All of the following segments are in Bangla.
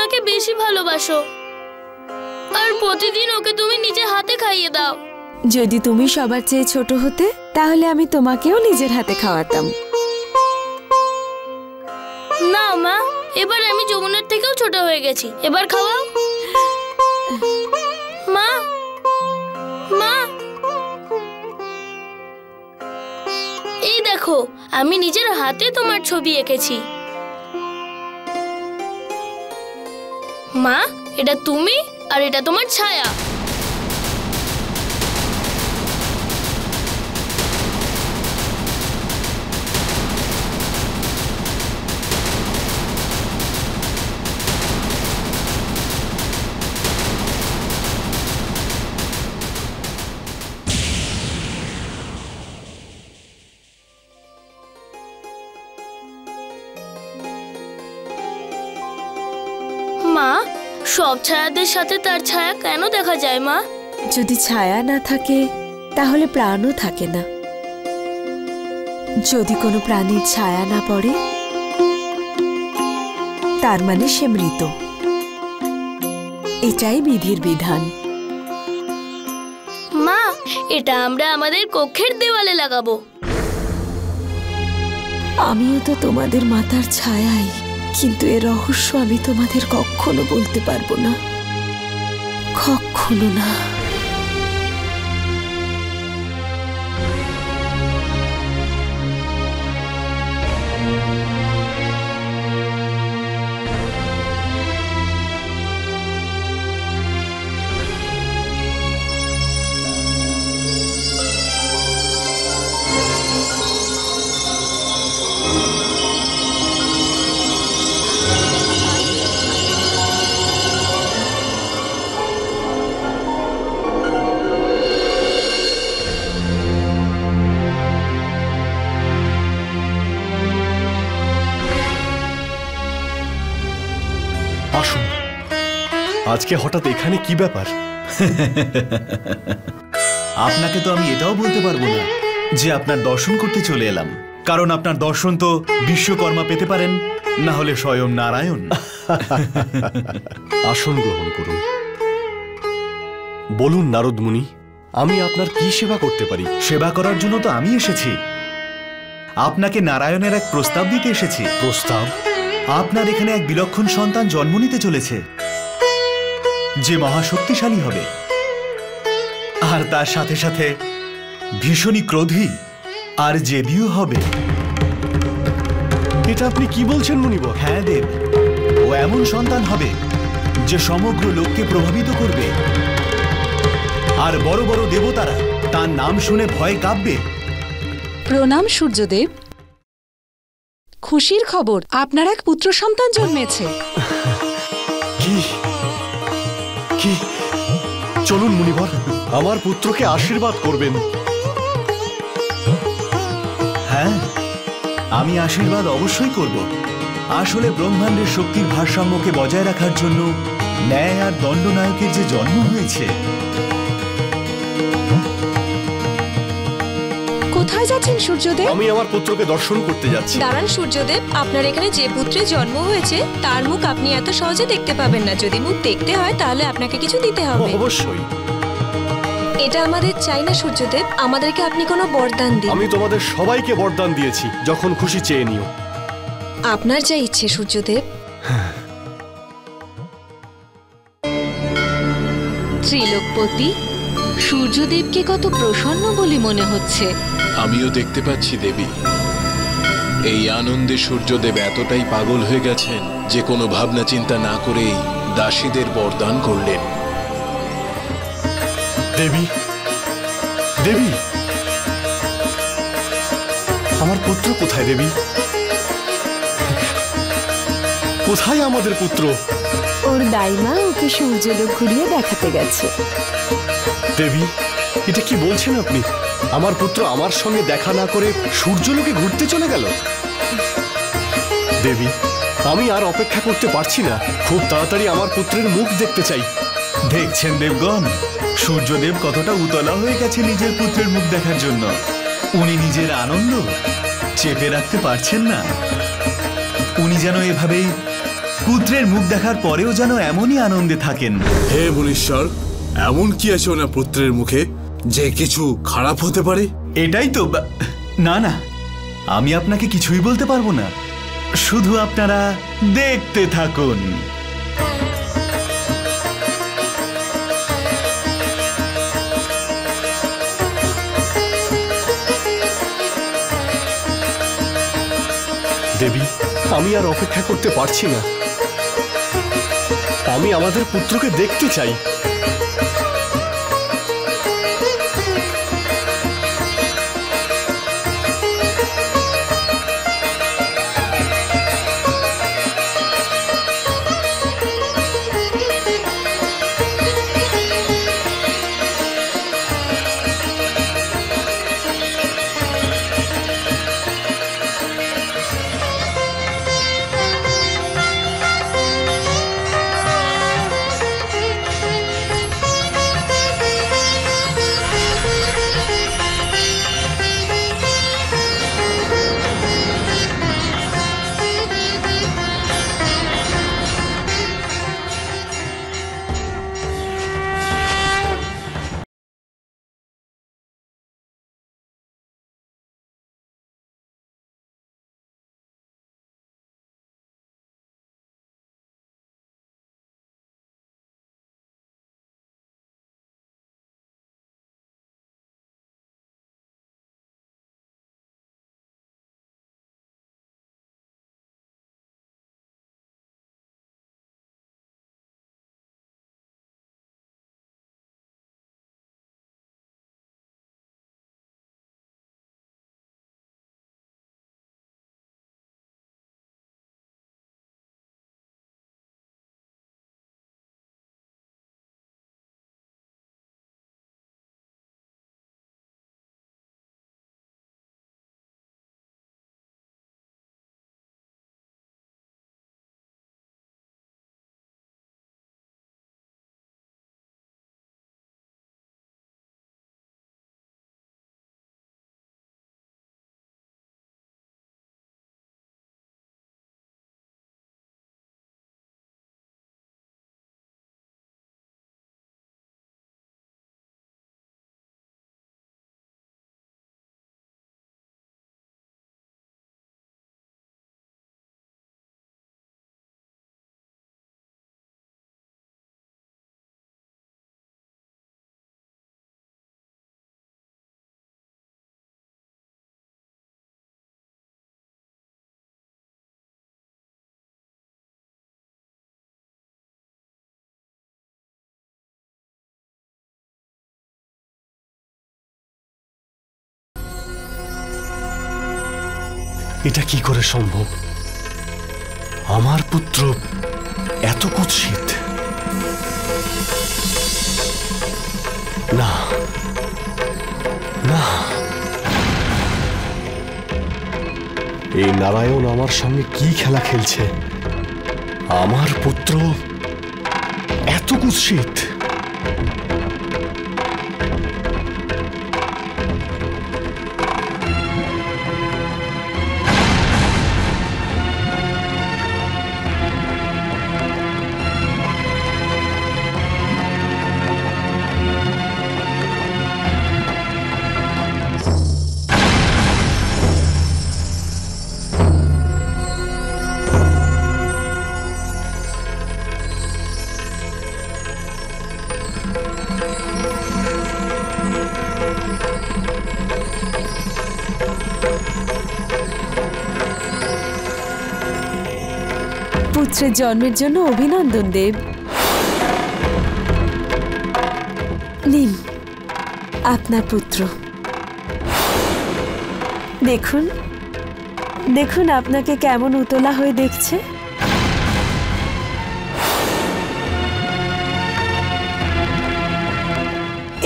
ওনাকে বেশি ভালোবাসো আর প্রতিদিন ওকে তুমি নিজে হাতে খাইয়ে দাও। যদি তুমি সবার চেয়ে ছোট হতে তাহলে আমি তোমাকেও নিজের হাতে খাওয়াতাম। না মা, এবার আমি যমুনার থেকেও ছোট হয়ে গেছি, এবার খাওয়াও। মা মা, এই দেখো আমি নিজের হাতে তোমার ছবি এঁকেছি। মা, এটা তুমি আর এটা তোমার ছায়া। মা, সব ছায়াদের সাথে তার ছায়া কেন দেখা যায় মা? যদি ছায়া না থাকে তাহলে প্রাণও থাকে না। যদি কোনো প্রাণীর ছায়া না পড়ে তার মানে সে মৃত। এটাই বিধির বিধান। মা, এটা আমরা আমাদের কক্ষের দেওয়ালে লাগাবো। আমিও তো তোমাদের মাতার ছায়াই, কিন্তু এর রহস্য আমি তোমাদের কখনো বলতে পারবো না, কখনো না। আসুন, আজকে হঠাৎ এখানে কি ব্যাপার? আপনাকে তো আমি এটাও বলতে পারবো না যে আপনার দর্শন করতে চলে এলাম, কারণ আপনার দর্শন তো বিশ্বকর্মা পেতে পারেন, না হলে স্বয়ং নারায়ণ। আসন গ্রহণ করুন। বলুন নারদ মুনি, আমি আপনার কি সেবা করতে পারি? সেবা করার জন্য তো আমি এসেছি, আপনাকে নারায়ণের এক প্রস্তাব দিতে এসেছি। প্রস্তাব? আপনার এখানে এক বিলক্ষণ সন্তান জন্ম নিতে চলেছে, যে মহাশক্তিশালী হবে আর তার সাথে সাথে ভীষণই ক্রোধী আর জেদিও হবে। এটা আপনি কি বলছেন মুনিবর? হ্যাঁ দেব, ও এমন সন্তান হবে যে সমগ্র লোককে প্রভাবিত করবে, আর বড় বড় দেবতারা তার নাম শুনে ভয় কাঁপবে। প্রণাম সূর্যদেব। খুশির খবর, আপনার এক পুত্র সন্তান জন্মেছে। কি কি? চলুন মুনিবর, আমার পুত্রকে আশীর্বাদ করবেন। হ্যাঁ, আমি আশীর্বাদ অবশ্যই করব। আসলে ব্রহ্মাণ্ডের শক্তির ভারসাম্যকে বজায় রাখার জন্য ন্যায় আর দণ্ডনায়কের যে জন্ম হয়েছে। কোথায় যাচ্ছেন সূর্যদেব? আমি আমার পুত্রকে দর্শন করতে যাচ্ছি। দাঁড়ান সূর্যদেব, আপনার এখানে যে পুত্রের জন্ম হয়েছে তার মুখ আপনি এত সহজে দেখতে পাবেন না। যদি মুখ দেখতে হয় তাহলে আপনাকে কিছু দিতে হবে। অবশ্যই। এটা আমাদের চাই না সূর্যদেব, আমাদেরকে আপনি কোনো বরদান দিন। আমি তোমাদের সবাইকে বরদান দিয়েছি, যখন খুশি চেয়ে নিও। আপনার যা ইচ্ছে সূর্যদেব। ত্রিলোকপতি, সূর্যদেবকে কত প্রসন্ন বলে মনে হচ্ছে। আমিও দেখতে পাচ্ছি দেবী। এই আনন্দে সূর্যদেব এতটাই পাগল হয়ে গেছেন যে কোনো ভাবনা চিন্তা না করেই দাসীদের বরদান করলেন। দেবী, দেবী, আমার পুত্র কোথায়? দেবী, কোথায় আমাদের পুত্র? ওর দাইমা ওকে সূর্যলোক ঘুরিয়ে দেখাতে গেছে। দেবী, এটা কি বলছেন আপনি? আমার পুত্র আমার সঙ্গে দেখা না করে সূর্যলোকে ঘুরতে চলে গেল? দেবী, আমি আর অপেক্ষা করতে পারছি না, খুব তাড়াতাড়ি আমার পুত্রের মুখ দেখতে চাই। দেখছেন দেবগণ, সূর্যদেব কতটা উতলা হয়ে গেছে নিজের পুত্রের মুখ দেখার জন্য। উনি নিজের আনন্দ চেপে রাখতে পারছেন না। উনি যেন এভাবেই পুত্রের মুখ দেখার পরেও যেন এমনই আনন্দে থাকেন। হে মুনীশ্বর, এমন কি আছে ওনার পুত্রের মুখে যে কিছু খারাপ হতে পারে? এটাই তো না না, আমি আপনাকে কিছুই বলতে পারবো না, শুধু আপনারা দেখতে থাকুন। দেবী, আমি আর অপেক্ষা করতে পারছি না। আমি আমাদের পুত্রকে দেখতে চাই। এটা কি করে সম্ভব? আমার পুত্র এত কুৎসিত? না না, এই নারায়ণ আমার সঙ্গে কি খেলা খেলছে? আমার পুত্র এত কুৎসিত? পুত্রের জন্মের জন্য অভিনন্দন দেব। নিন আপনার পুত্র। দেখুন দেখুন আপনাকে কেমন উতলা হয়ে দেখছে।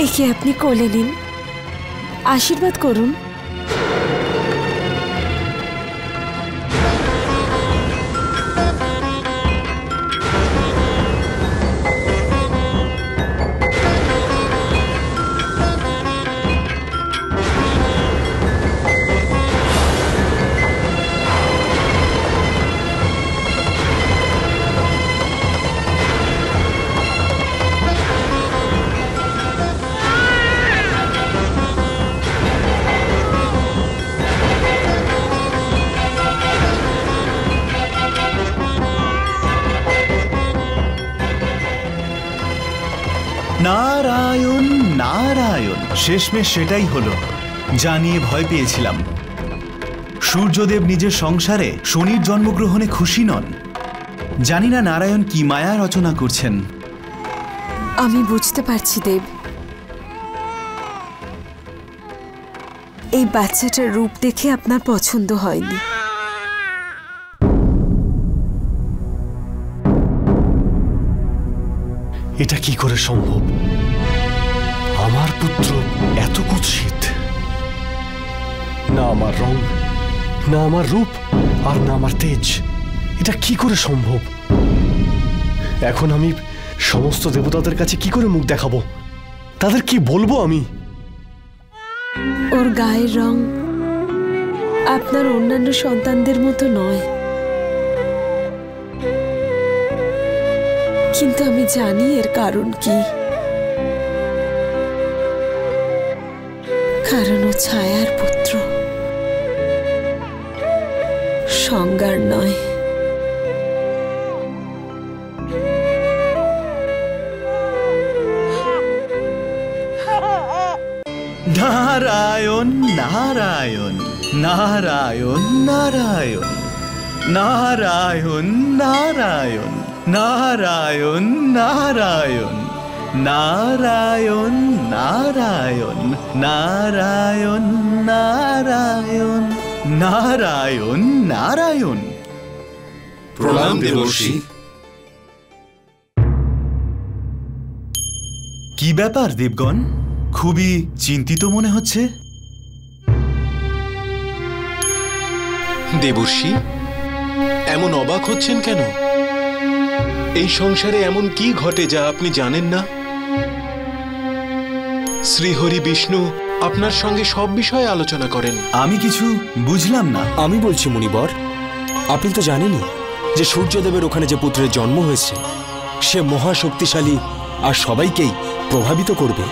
একে আপনি কোলে নিন, আশীর্বাদ করুন। নারায়ণ নারায়ণ। শেষমেশ সেটাই হলো যা নিয়ে ভয় পেয়েছিলাম। সূর্যদেব নিজের সংসারে শনির জন্মগ্রহণে খুশি নন। জানি না নারায়ণ কি মায়া রচনা করছেন। আমি বুঝতে পারছি দেব, এই বাচ্চাটার রূপ দেখে আপনার পছন্দ হয়নি। এটা কি করে সম্ভব? আমার পুত্র এত কুৎসিত। না আমার রং, না আমার রূপ, আর না আমার তেজ। এটা কি করে সম্ভব? এখন আমি সমস্ত দেবতাদের কাছে কি করে মুখ দেখাবো? তাদের কি বলবো আমি? ওর গায়ের রং আপনার অন্যান্য সন্তানদের মতো নয়, কিন্তু আমি জানি এর কারণ কি। কারণ ও ছায়ার পুত্র, সংজ্ঞার নয়। নারায়ণ নারায়ণ নারায়ণ নারায়ণ নারায়ণ নারায়ণ নারায়ণ নারায়ণ নারায়ণ নারায়ণ নারায়ণ নারায়ণ নারায়ণ নারায়ণ। প্রণাম দেবর্ষি। কি ব্যাপার দেবগণ, খুবই চিন্তিত মনে হচ্ছে। দেবর্ষি, এমন অবাক হচ্ছেন কেন? এই সংসারে এমন কি ঘটে যা আপনি জানেন না? শ্রীহরি বিষ্ণু আপনার সঙ্গে সব বিষয়ে আলোচনা করেন। আমি কিছু বুঝলাম না। আমি বলছি মুনিবর, আপনি তো জানেনই যে সূর্যদেবের ওখানে যে পুত্রের জন্ম হয়েছে সে মহাশক্তিশালী আর সবাইকেই প্রভাবিত করবে।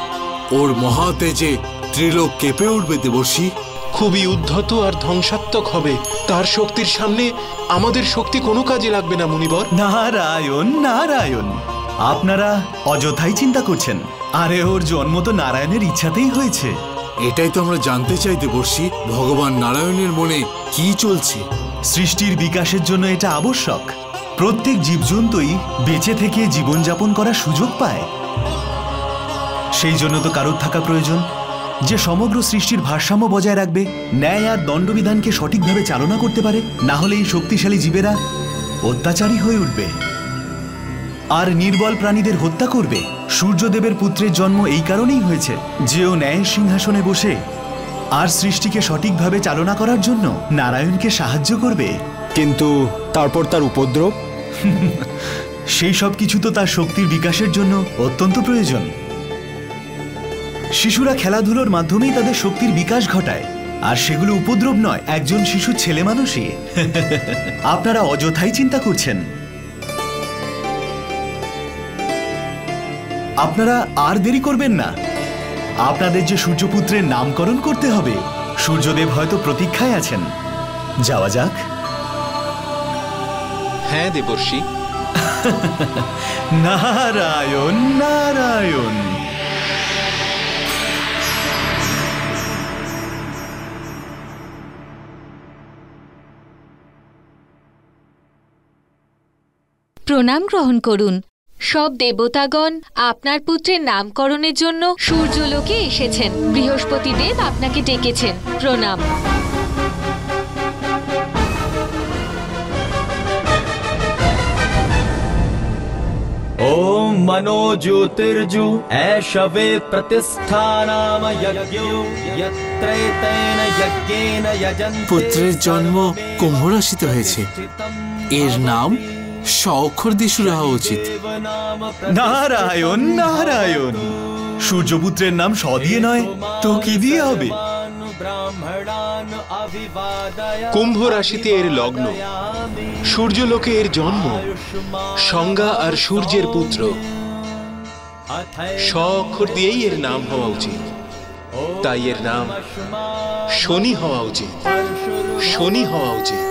ওর মহাতেজে ত্রিলোক কেঁপে উঠবে দেবর্ষি। খুবই উদ্ধত আর ধ্বংসাত্মক হবে। তার শক্তির সামনে আমাদের শক্তি কোনো কাজে লাগবে না মুনিবর। নারায়ণ নারায়ণ, আপনারা অযথাই চিন্তা করছেন। আরে ওর জন্ম তো নারায়ণের ইচ্ছাতেই হয়েছে। এটাই তো আমরা জানতে চাই দেবর্ষি, ভগবান নারায়ণের মনে কি চলছে। সৃষ্টির বিকাশের জন্য এটা আবশ্যক। প্রত্যেক জীবজন্তুই বেঁচে থেকে জীবনযাপন করার সুযোগ পায়। সেই জন্য তো কারোর থাকা প্রয়োজন যে সমগ্র সৃষ্টির ভারসাম্য বজায় রাখবে, ন্যায় আর দণ্ডবিধানকে সঠিকভাবে চালনা করতে পারে। না হলে এই শক্তিশালী জীবেরা অত্যাচারী হয়ে উঠবে আর নির্বল প্রাণীদের হত্যা করবে। সূর্যদেবের পুত্রের জন্ম এই কারণেই হয়েছে যে ও ন্যায়ের সিংহাসনে বসে আর সৃষ্টিকে সঠিকভাবে চালনা করার জন্য নারায়ণকে সাহায্য করবে। কিন্তু তারপর তার উপদ্রব? সেই সব কিছু তো তার শক্তির বিকাশের জন্য অত্যন্ত প্রয়োজন। শিশুরা খেলাধুলোর মাধ্যমেই তাদের শক্তির বিকাশ ঘটায়, আর সেগুলো উপদ্রব নয়। একজন শিশু ছেলে মানুষই। আপনারা অযথাই চিন্তা করছেন। আপনারা আর দেরি করবেন না। আপনাদের যে সূর্যপুত্রের নামকরণ করতে হবে, সূর্যদেব হয়তো প্রতীক্ষায় আছেন। যাওয়া যাক। হ্যাঁ দেবর্ষি। নারায়ণ নারায়ণ। প্রণাম গ্রহণ করুন। সব দেবতাগণ আপনার পুত্রের নামকরণের জন্য সূর্যলোকে এসেছেন। বৃহস্পতি দেব আপনাকে ডেকেছেন। প্রণাম। ओम मनो ज्योतिर्जु ऐशवे प्रतिष्ठानाम यज्ञो यत्रैतेन यज्ञेन यजन्ते। পুত্রের জন্ম কুম্ভ রাশিতে হয়েছে। এর নাম স-অক্ষর দিয়ে শুরু হওয়া উচিত। নারায়ণ নারায়ণ। সূর্যপুত্রের নাম স দিয়ে নয় তো কি দিয়ে হবে? কুম্ভ রাশিতে এর লগ্ন, সূর্যলোকে এর জন্ম। সংজ্ঞা আর সূর্যের পুত্র, স অক্ষর দিয়েই এর নাম হওয়া উচিত। তাই এর নাম শনি হওয়া উচিত। শনি হওয়া উচিত।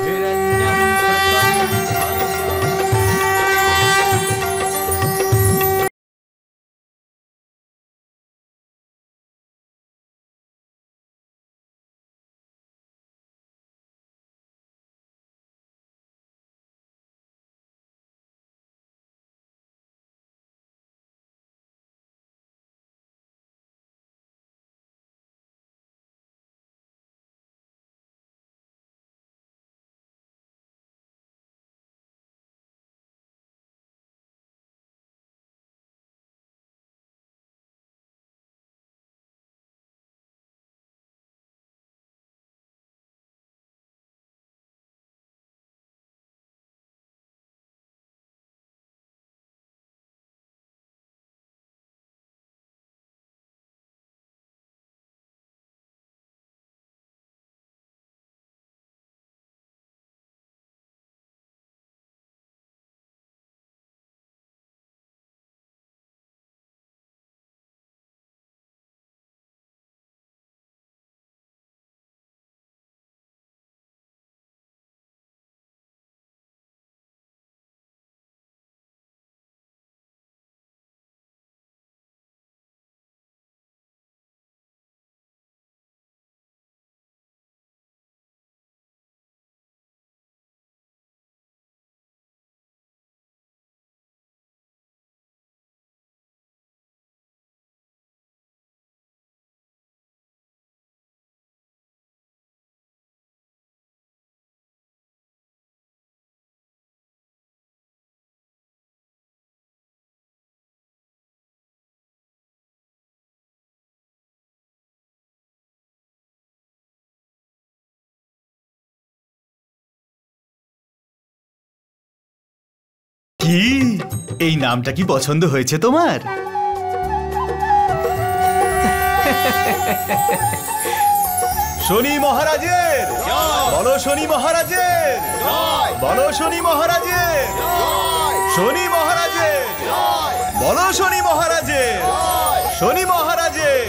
এই নামটা কি পছন্দ হয়েছে তোমার? শনি মহারাজের বলো, শনি মহারাজের বলো, শনি মহারাজের শনি মহারাজের বলো, শনি মহারাজের শনি মহারাজের।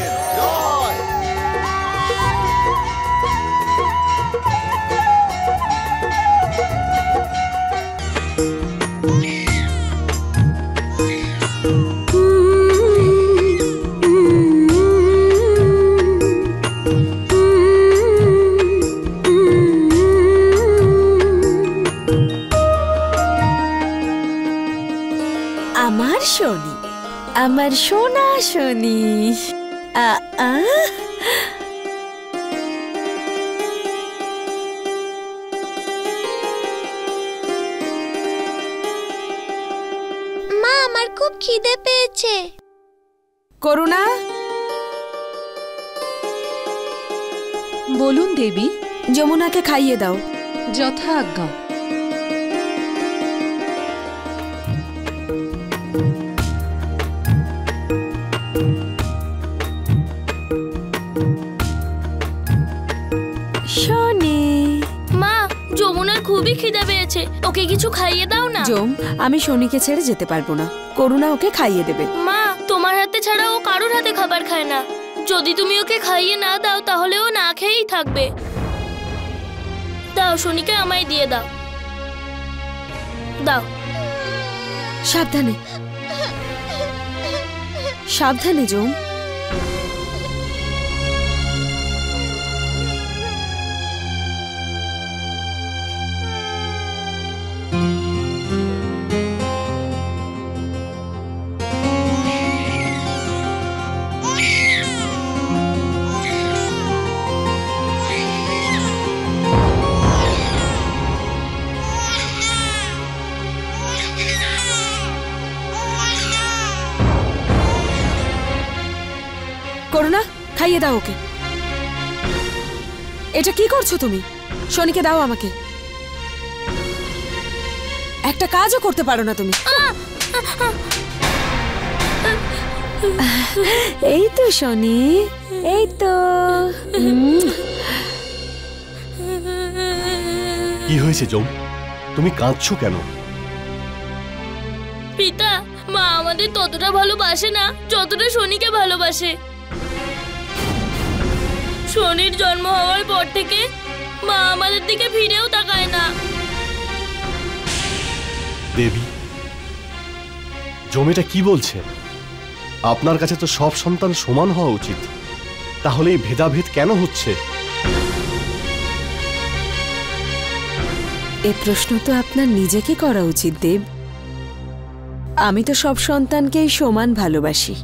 আমার শনি, আমার সোনা শনি। আ আ মা, আমার খুব খিদে পেয়েছে। করুণা, বলুন দেবী। যমুনাকে খাইয়ে দাও। যথা আজ্ঞা। শনি। মা, যমুনার খুবই খিদে পেয়েছে, ওকে কিছু খাইয়ে দাও না। যম, আমি শনিকে ছেড়ে যেতে পারবো না। করুণা ওকে খাইয়ে দেবে। মা, তোমার হাতে ছাড়া ও কারোর হাতে খাবার খায় না। যদি তুমি ওকে খাইয়ে না দাও তাহলে ও না খেয়েই থাকবে। দাও, শনিকে আমায় দিয়ে দাও। দাও। সাবধানে, সাবধানে যম। করুণা, খাইয়ে দাও ওকে। এটা কি করছো তুমি? শনিকে দাও আমাকে। একটা কাজও করতে পারো না তুমি। এই তো শনি, এই তো। কি হয়েছে যম? তুমি কাঁদছো কেন? পিতা, মা আমাদের ততটা ভালোবাসে না যতটা শনিকে ভালোবাসে। শনির জন্ম হওয়ার পর থেকে মা আমাদের দিকে ফিরেও তাকায় না। দেবী, জমিটা কি বলছে? আপনার কাছে তো সব সন্তান সমান হওয়া উচিত, তাহলে এই ভেদাভেদ কেন হচ্ছে? এ প্রশ্ন তো আপনার নিজেকে করা উচিত দেব। আমি তো সব সন্তানকেই সমান ভালোবাসি,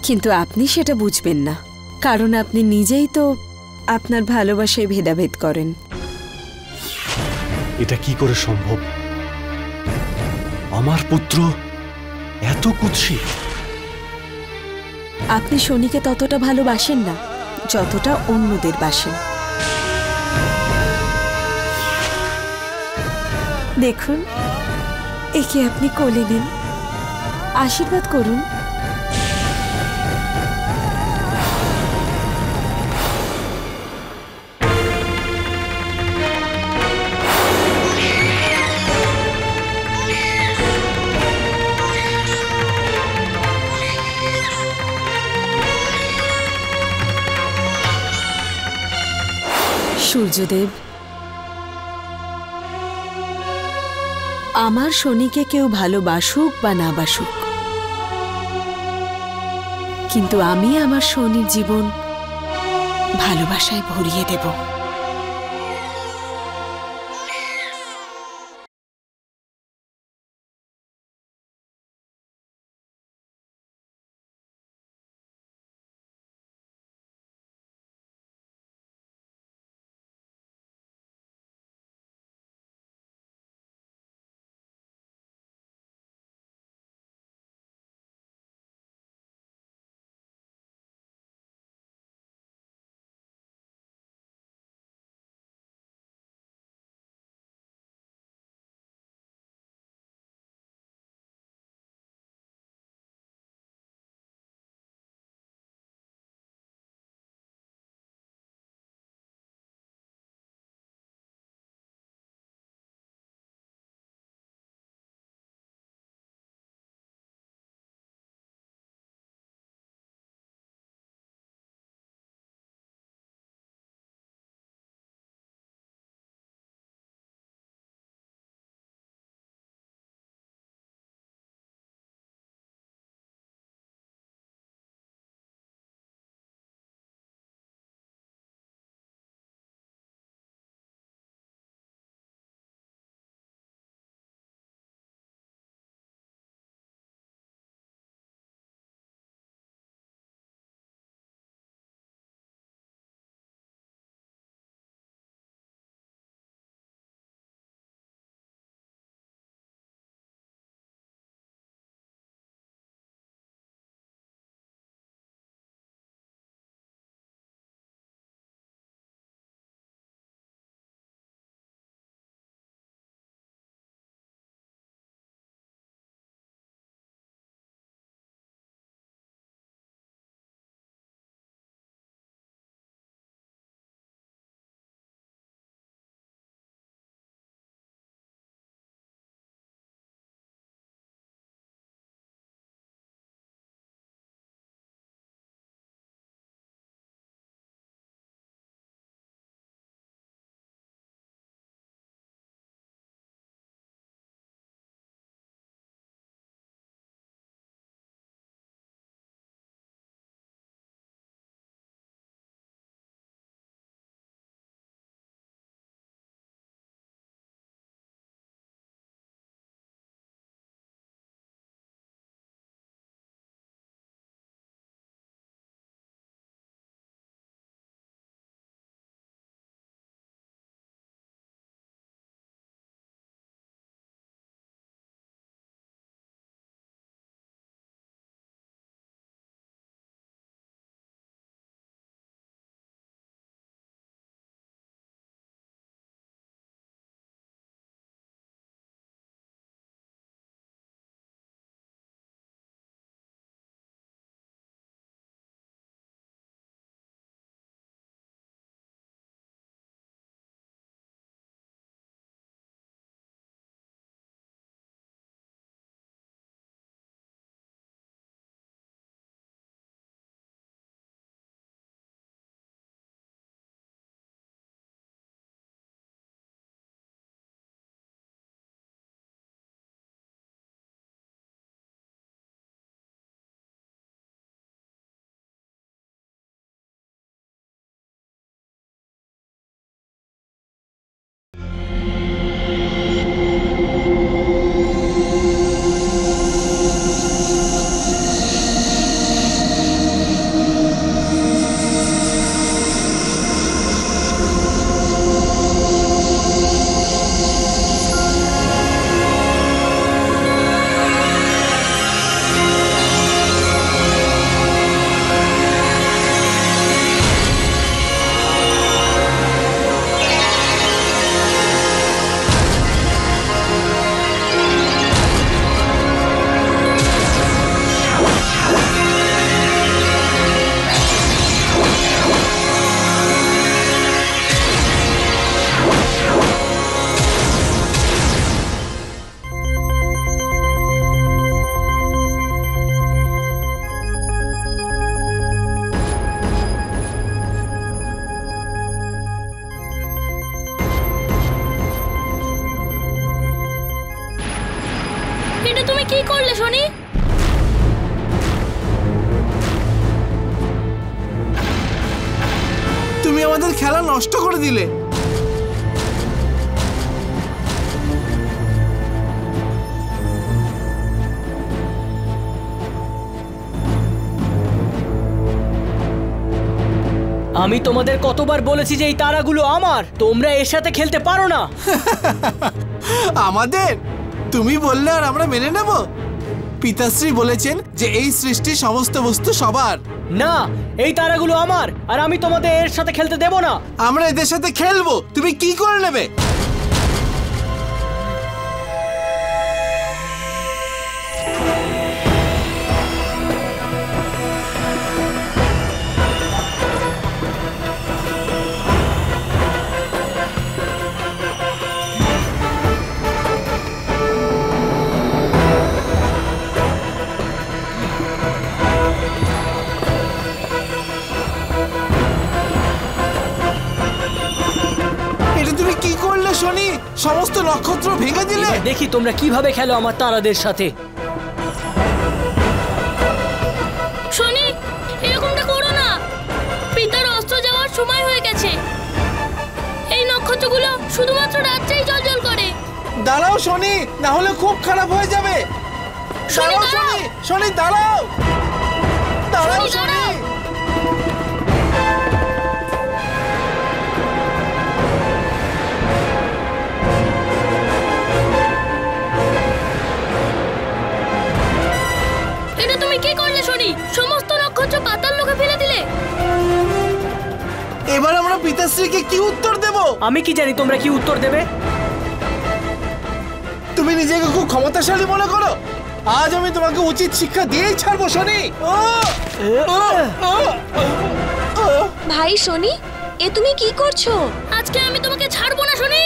কিন্তু আপনি সেটা বুঝবেন না, কারণ আপনি নিজেই তো আপনার ভালোবাসায় ভেদাভেদ করেন। এটা কি করে সম্ভব? আমার পুত্র এত কুৎসিত। আপনি শনিকে ততটা ভালোবাসেন না যতটা অন্যদের বাসেন। দেখুন, একে আপনি কোলে নিন, আশীর্বাদ করুন। সূর্যদেব, আমার শনিকে কেউ ভালোবাসুক বা না বাসুক, কিন্তু আমি আমার শনির জীবন ভালোবাসায় ভরিয়ে দেব। এটা তুমি কি করলে শনি? তুমি আমাদের খেলা নষ্ট করে দিলে। আমি তোমাদের কতবার বলেছি যে এই তারাগুলো আমার, তোমরা এর সাথে খেলতে পারো না। আমাদের তুমি বললে আর আমরা মেনে নেব? পিতাশ্রী বলেছেন যে এই সৃষ্টির সমস্ত বস্তু সবার। না, এই তারাগুলো আমার, আর আমি তোমাদের এর সাথে খেলতে দেব না। আমরা এদের সাথে খেলবো, তুমি কি করে নেবে? শনি, সমস্ত নক্ষত্র ভেঙে দিলে। দেখি তোমরা কিভাবে খেলো আমার তারাদের সাথে। শনি, এরকমটা করো না। পিতার অস্ত্র যাওয়ার সময় হয়ে গেছে। এই নক্ষত্রগুলো শুধুমাত্র রাত্রেই জ্বলজ্বল করে। দাঁড়াও শনি, না হলে খুব খারাপ হয়ে যাবে। দাঁড়াও শনি, শনি দাঁড়াও, দাঁড়াও শনি। সমস্ত নক্ষত্র পাতাল লোকে ফেলে দিলে। এবার আমরা পিতাশ্রীকে কি উত্তর দেব? আমি কি জানি তোমরা কি উত্তর দেবে? তুমি নিজেকে খুব ক্ষমতাশালী মনে করো। আজ আমি তোমাকে উচিত শিক্ষা দিয়েই ছাড়বো শনি। ভাই শনি, এ তুমি কি করছো? আজকে আমি তোমাকে ছাড়বো না শনি।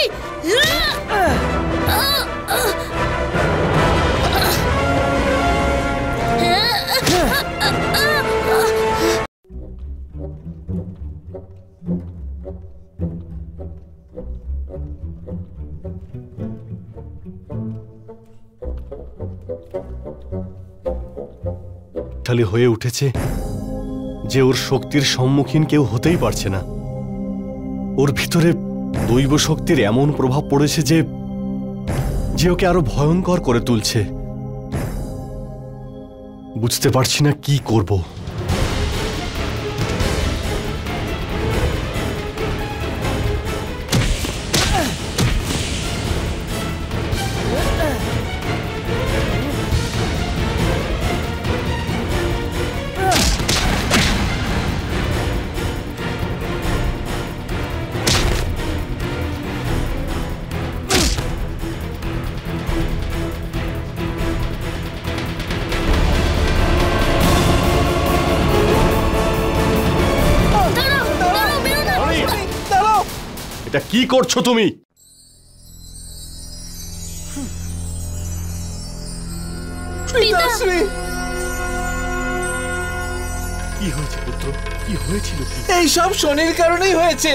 হয়ে উঠেছে যে ওর শক্তির সম্মুখীন কেউ হতেই পারছে না। ওর ভিতরে দৈব শক্তির এমন প্রভাব পড়েছে যে ওকে আরো ভয়ঙ্কর করে তুলছে। বুঝতে পারছি না কি করব। এটা কি করছো তুমি? কি হয়েছে পুত্র, কি হয়েছিল? এই সব শনির কারণেই হয়েছে।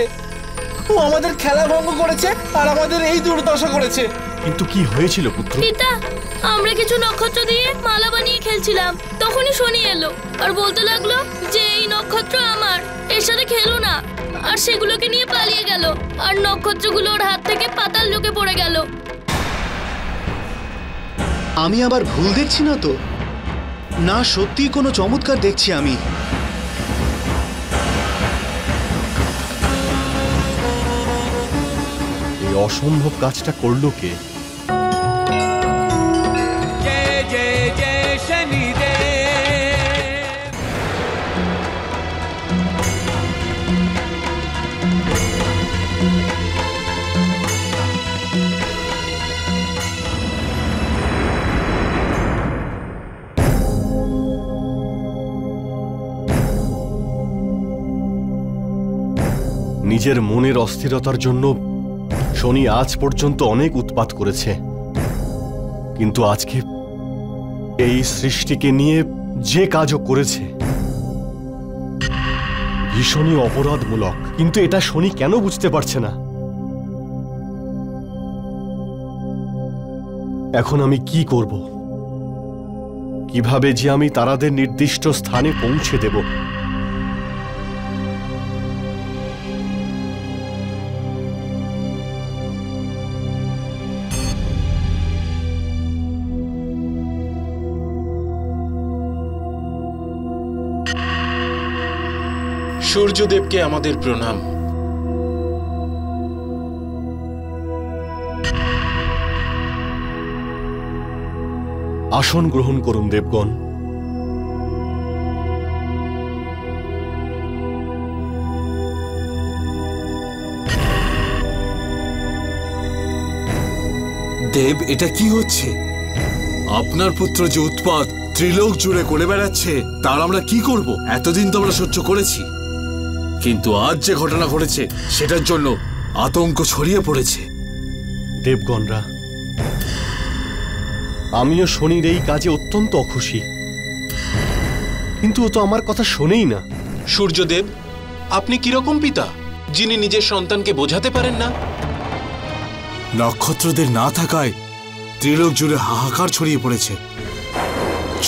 ও আমাদের খেলা ভঙ্গ করেছে আর আমাদের এই দুর্দশা করেছে। কিন্তু কি হয়েছিল পুত্র? পিতা, আমরা কিছু নক্ষত্র দিয়ে মালা বানিয়ে খেলছিলাম, তখনই শনি এলো আর বলতে লাগলো যে এই নক্ষত্র আমার, এর সাথে খেলো না। আর সেগুলোকে নিয়ে পালিয়ে গেল, আর নক্ষত্রগুলো ওর হাত থেকে পাতাল লোকে পড়ে গেল। আমি আবার ভুল দেখছি না তো? না, সত্যি কোনো চমৎকার দেখছি আমি। এই অসম্ভব কাজটা করলো কে? जय जय जय शनिदेव। নিজের মনের অস্থিরতার জন্য শনি আজ পর্যন্ত অনেক উৎপাত করেছে, কিন্তু আজকে এই সৃষ্টিকে নিয়ে যে কাজও করেছে ভীষণই অপরাধমূলক। কিন্তু এটা শনি কেন বুঝতে পারছে না? এখন আমি কি করব? কিভাবে যে আমি তারাদের নির্দিষ্ট স্থানে পৌঁছে দেব। সূর্যদেবকে আমাদের প্রণাম। আসন গ্রহণ করুন দেবগণ। দেব, এটা কি হচ্ছে? আপনার পুত্র যে উৎপাত ত্রিলোক জুড়ে করে বেড়াচ্ছে তার আমরা কি করব? এতদিন তো আমরা সহ্য করেছি, কিন্তু আজ যে ঘটনা ঘটেছে সেটার জন্য আতঙ্ক ছড়িয়ে পড়েছে। দেবগণরা, আমিও শনির এই কাজে অত্যন্ত অখুশি, কিন্তু ও তো আমার কথা শোনেই না। সূর্যদেব, আপনি কিরকম পিতা যিনি নিজের সন্তানকে বোঝাতে পারেন না? নক্ষত্রদের না থাকায় ত্রিলোক জুড়ে হাহাকার ছড়িয়ে পড়েছে।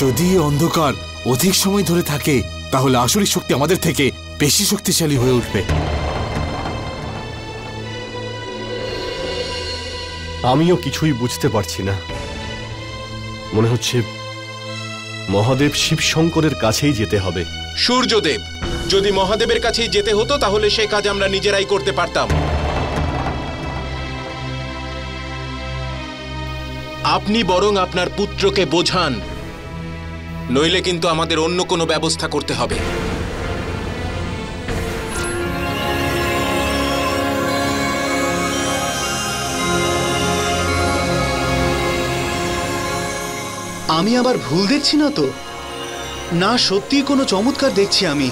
যদি এই অন্ধকার অধিক সময় ধরে থাকে তাহলে আসরিক শক্তি আমাদের থেকে বেশি শক্তিশালী হয়ে উঠবে। আমিও কিছুই বুঝতে পারছি না। মনে হচ্ছে মহাদেব শিবশঙ্করের কাছেই যেতে হবে। সূর্যদেব, যদি মহাদেবের কাছেই যেতে হতো তাহলে সে কাজ আমরা নিজেরাই করতে পারতাম। আপনি বরং আপনার পুত্রকে বোঝান, নইলে কিন্তু আমাদের অন্য কোনো ব্যবস্থা করতে হবে। আমি আবার ভুল দেখছি না তো? না, সত্যি কোনো চমৎকার দেখছি আমি।